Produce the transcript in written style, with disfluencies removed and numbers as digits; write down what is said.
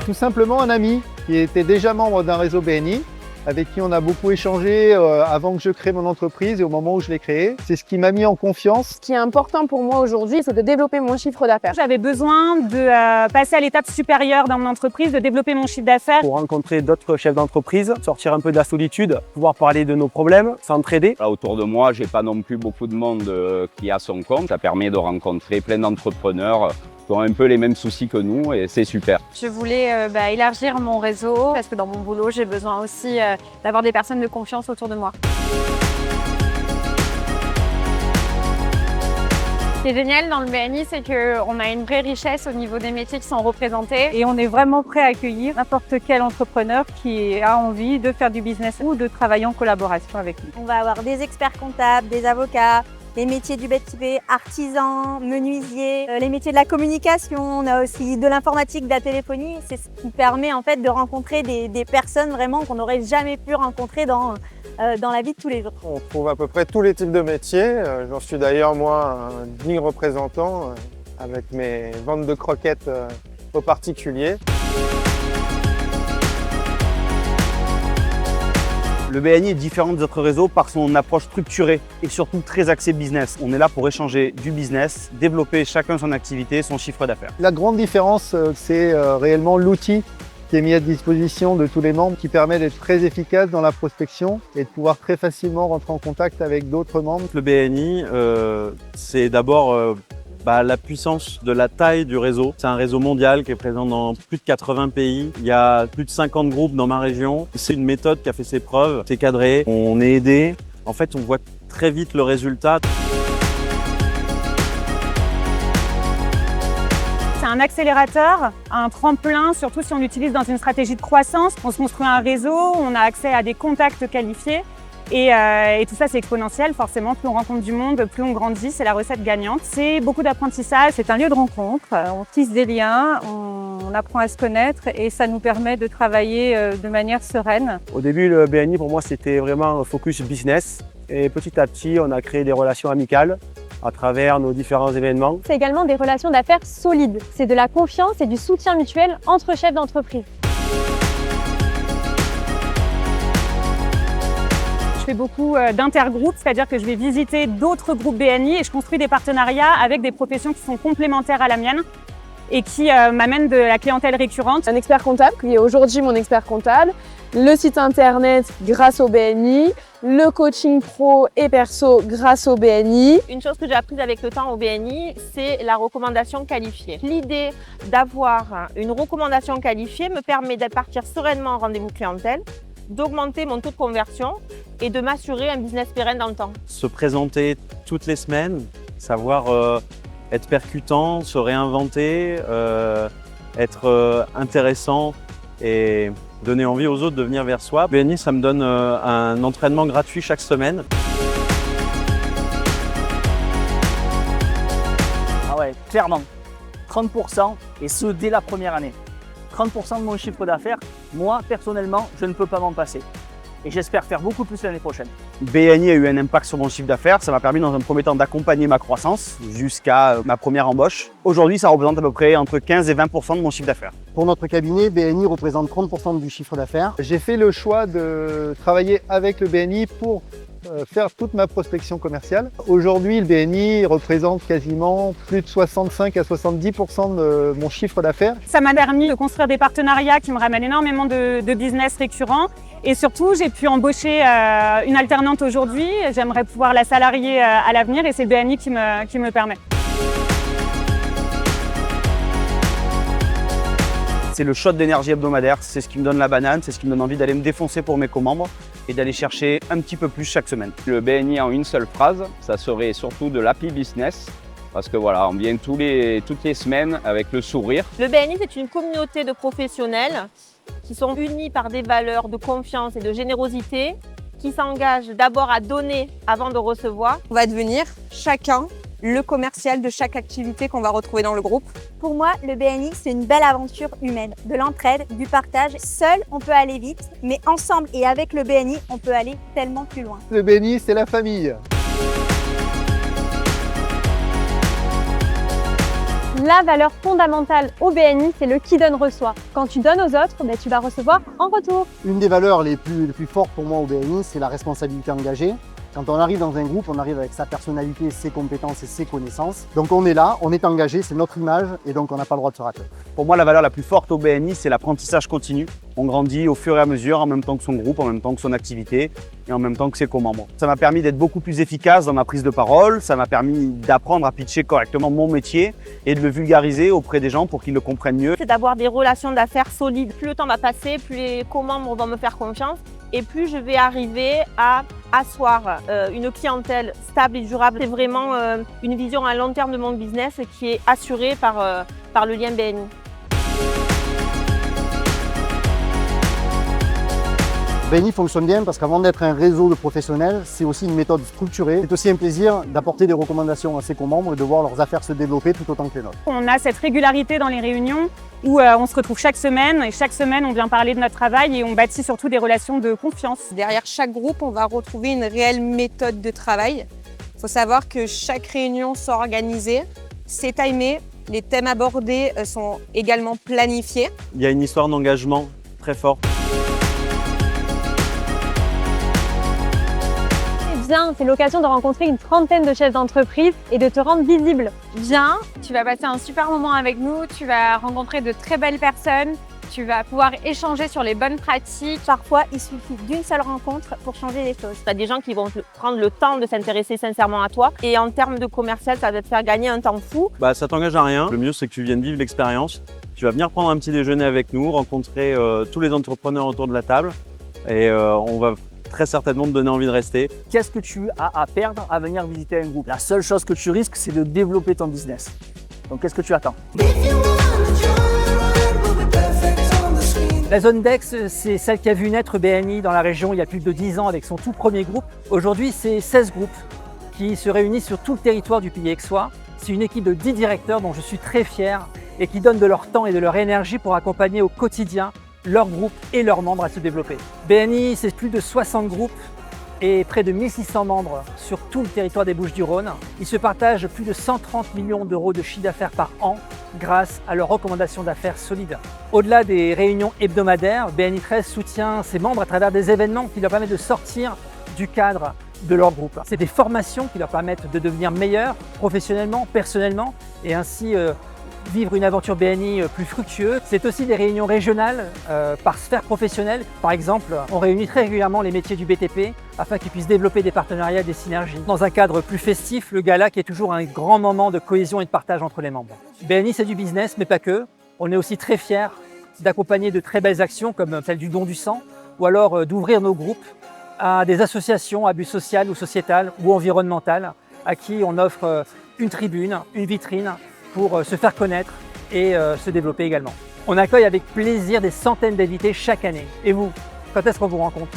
Tout simplement un ami qui était déjà membre d'un réseau BNI, avec qui on a beaucoup échangé avant que je crée mon entreprise et au moment où je l'ai créée. C'est ce qui m'a mis en confiance. Ce qui est important pour moi aujourd'hui, c'est de développer mon chiffre d'affaires. J'avais besoin de passer à l'étape supérieure dans mon entreprise, de développer mon chiffre d'affaires. Pour rencontrer d'autres chefs d'entreprise, sortir un peu de la solitude, pouvoir parler de nos problèmes, s'entraider. Là, autour de moi, j'ai pas non plus beaucoup de monde qui a son compte. Ça permet de rencontrer plein d'entrepreneurs qui ont un peu les mêmes soucis que nous et c'est super. Je voulais élargir mon réseau parce que dans mon boulot, j'ai besoin aussi d'avoir des personnes de confiance autour de moi. Ce qui est génial dans le BNI, c'est qu'on a une vraie richesse au niveau des métiers qui sont représentés. Et on est vraiment prêt à accueillir n'importe quel entrepreneur qui a envie de faire du business ou de travailler en collaboration avec nous. On va avoir des experts comptables, des avocats, les métiers du BTP, artisans, menuisiers, les métiers de la communication, on a aussi de l'informatique, de la téléphonie. C'est ce qui permet en fait de rencontrer des personnes vraiment qu'on n'aurait jamais pu rencontrer dans la vie de tous les jours. On trouve à peu près tous les types de métiers. J'en suis d'ailleurs moi un digne représentant avec mes ventes de croquettes aux particuliers. Le BNI est différent des autres réseaux par son approche structurée et surtout très axée business. On est là pour échanger du business, développer chacun son activité, son chiffre d'affaires. La grande différence, c'est réellement l'outil qui est mis à disposition de tous les membres qui permet d'être très efficace dans la prospection et de pouvoir très facilement rentrer en contact avec d'autres membres. Le BNI, c'est d'abord la puissance de la taille du réseau. C'est un réseau mondial qui est présent dans plus de 80 pays. Il y a plus de 50 groupes dans ma région. C'est une méthode qui a fait ses preuves. C'est cadré, on est aidé. En fait, on voit très vite le résultat. C'est un accélérateur, un tremplin, surtout si on l'utilise dans une stratégie de croissance. On se construit un réseau, on a accès à des contacts qualifiés. Et tout ça, c'est exponentiel. Forcément, plus on rencontre du monde, plus on grandit. C'est la recette gagnante. C'est beaucoup d'apprentissage. C'est un lieu de rencontre. On tisse des liens, on apprend à se connaître et ça nous permet de travailler de manière sereine. Au début, le BNI, pour moi, c'était vraiment un focus business. Et petit à petit, on a créé des relations amicales à travers nos différents événements. C'est également des relations d'affaires solides. C'est de la confiance et du soutien mutuel entre chefs d'entreprise. Je fais beaucoup d'intergroupes, c'est-à-dire que je vais visiter d'autres groupes BNI et je construis des partenariats avec des professions qui sont complémentaires à la mienne et qui m'amènent de la clientèle récurrente. Un expert comptable qui est aujourd'hui mon expert comptable, le site internet grâce au BNI, le coaching pro et perso grâce au BNI. Une chose que j'ai apprise avec le temps au BNI, c'est la recommandation qualifiée. L'idée d'avoir une recommandation qualifiée me permet de partir sereinement en rendez-vous clientèle, d'augmenter mon taux de conversion et de m'assurer un business pérenne dans le temps. Se présenter toutes les semaines, savoir être percutant, se réinventer, être intéressant et donner envie aux autres de venir vers soi. BNI, ça me donne un entraînement gratuit chaque semaine. Ah ouais, clairement, 30% et ce dès la première année. 30% de mon chiffre d'affaires, moi personnellement, je ne peux pas m'en passer. Et j'espère faire beaucoup plus l'année prochaine. BNI a eu un impact sur mon chiffre d'affaires. Ça m'a permis dans un premier temps d'accompagner ma croissance jusqu'à ma première embauche. Aujourd'hui, ça représente à peu près entre 15 et 20% de mon chiffre d'affaires. Pour notre cabinet, BNI représente 30% du chiffre d'affaires. J'ai fait le choix de travailler avec le BNI pour faire toute ma prospection commerciale. Aujourd'hui, le BNI représente quasiment plus de 65 à 70% de mon chiffre d'affaires. Ça m'a permis de construire des partenariats qui me ramènent énormément de business récurrent. Et surtout, j'ai pu embaucher une alternante aujourd'hui. J'aimerais pouvoir la salarier à l'avenir et c'est le BNI qui me le permet. C'est le shot d'énergie hebdomadaire, c'est ce qui me donne la banane, c'est ce qui me donne envie d'aller me défoncer pour mes membres et d'aller chercher un petit peu plus chaque semaine. Le BNI en une seule phrase, ça serait surtout de l'happy business. Parce que voilà, on vient toutes les semaines avec le sourire. Le BNI, c'est une communauté de professionnels qui sont unis par des valeurs de confiance et de générosité, qui s'engagent d'abord à donner avant de recevoir. On va devenir chacun le commercial de chaque activité qu'on va retrouver dans le groupe. Pour moi, le BNI, c'est une belle aventure humaine, de l'entraide, du partage. Seul, on peut aller vite, mais ensemble et avec le BNI, on peut aller tellement plus loin. Le BNI, c'est la famille. La valeur fondamentale au BNI, c'est le qui donne reçoit. Quand tu donnes aux autres, tu vas recevoir en retour. Une des valeurs les plus fortes pour moi au BNI, c'est la responsabilité engagée. Quand on arrive dans un groupe, on arrive avec sa personnalité, ses compétences et ses connaissances. Donc on est là, on est engagé, c'est notre image et donc on n'a pas le droit de se rater. Pour moi, la valeur la plus forte au BNI, c'est l'apprentissage continu. On grandit au fur et à mesure, en même temps que son groupe, en même temps que son activité et en même temps que ses co-membres. Ça m'a permis d'être beaucoup plus efficace dans ma prise de parole, ça m'a permis d'apprendre à pitcher correctement mon métier et de le vulgariser auprès des gens pour qu'ils le comprennent mieux. C'est d'avoir des relations d'affaires solides. Plus le temps va passer, plus les co-membres vont me faire confiance et plus je vais arriver à asseoir une clientèle stable et durable. C'est vraiment une vision à long terme de mon business qui est assurée par le lien BNI. BNI fonctionne bien parce qu'avant d'être un réseau de professionnels, c'est aussi une méthode structurée. C'est aussi un plaisir d'apporter des recommandations à ses co-membres et de voir leurs affaires se développer tout autant que les nôtres. On a cette régularité dans les réunions où on se retrouve chaque semaine et chaque semaine on vient parler de notre travail et on bâtit surtout des relations de confiance. Derrière chaque groupe, on va retrouver une réelle méthode de travail. Il faut savoir que chaque réunion sont organisées, c'est timé, les thèmes abordés sont également planifiés. Il y a une histoire d'engagement très forte. Viens, c'est l'occasion de rencontrer une trentaine de chefs d'entreprise et de te rendre visible. Viens, tu vas passer un super moment avec nous, tu vas rencontrer de très belles personnes, tu vas pouvoir échanger sur les bonnes pratiques. Parfois, il suffit d'une seule rencontre pour changer les choses. Tu as des gens qui vont prendre le temps de s'intéresser sincèrement à toi et en termes de commercial, ça va te faire gagner un temps fou. Ça t'engage à rien. Le mieux, c'est que tu viennes vivre l'expérience. Tu vas venir prendre un petit déjeuner avec nous, rencontrer tous les entrepreneurs autour de la table et on va très certainement te donner envie de rester. Qu'est-ce que tu as à perdre à venir visiter un groupe? La seule chose que tu risques, c'est de développer ton business. Donc qu'est-ce que tu attends? La zone DEX, c'est celle qui a vu naître BNI dans la région il y a plus de 10 ans avec son tout premier groupe. Aujourd'hui, c'est 16 groupes qui se réunissent sur tout le territoire du Pays aixois. C'est une équipe de 10 directeurs dont je suis très fier et qui donnent de leur temps et de leur énergie pour accompagner au quotidien leurs groupes et leurs membres à se développer. BNI, c'est plus de 60 groupes et près de 1600 membres sur tout le territoire des Bouches-du-Rhône. Ils se partagent plus de 130 millions d'euros de chiffre d'affaires par an grâce à leurs recommandations d'affaires solides. Au-delà des réunions hebdomadaires, BNI 13 soutient ses membres à travers des événements qui leur permettent de sortir du cadre de leur groupe. C'est des formations qui leur permettent de devenir meilleurs professionnellement, personnellement et ainsi vivre une aventure BNI plus fructueuse. C'est aussi des réunions régionales par sphère professionnelle. Par exemple, on réunit très régulièrement les métiers du BTP afin qu'ils puissent développer des partenariats, des synergies. Dans un cadre plus festif, le gala qui est toujours un grand moment de cohésion et de partage entre les membres. BNI, c'est du business, mais pas que. On est aussi très fiers d'accompagner de très belles actions comme celle du don du sang ou alors d'ouvrir nos groupes à des associations à but social ou sociétal ou environnemental à qui on offre une tribune, une vitrine pour se faire connaître et se développer également. On accueille avec plaisir des centaines d'invités chaque année. Et vous, quand est-ce qu'on vous rencontre ?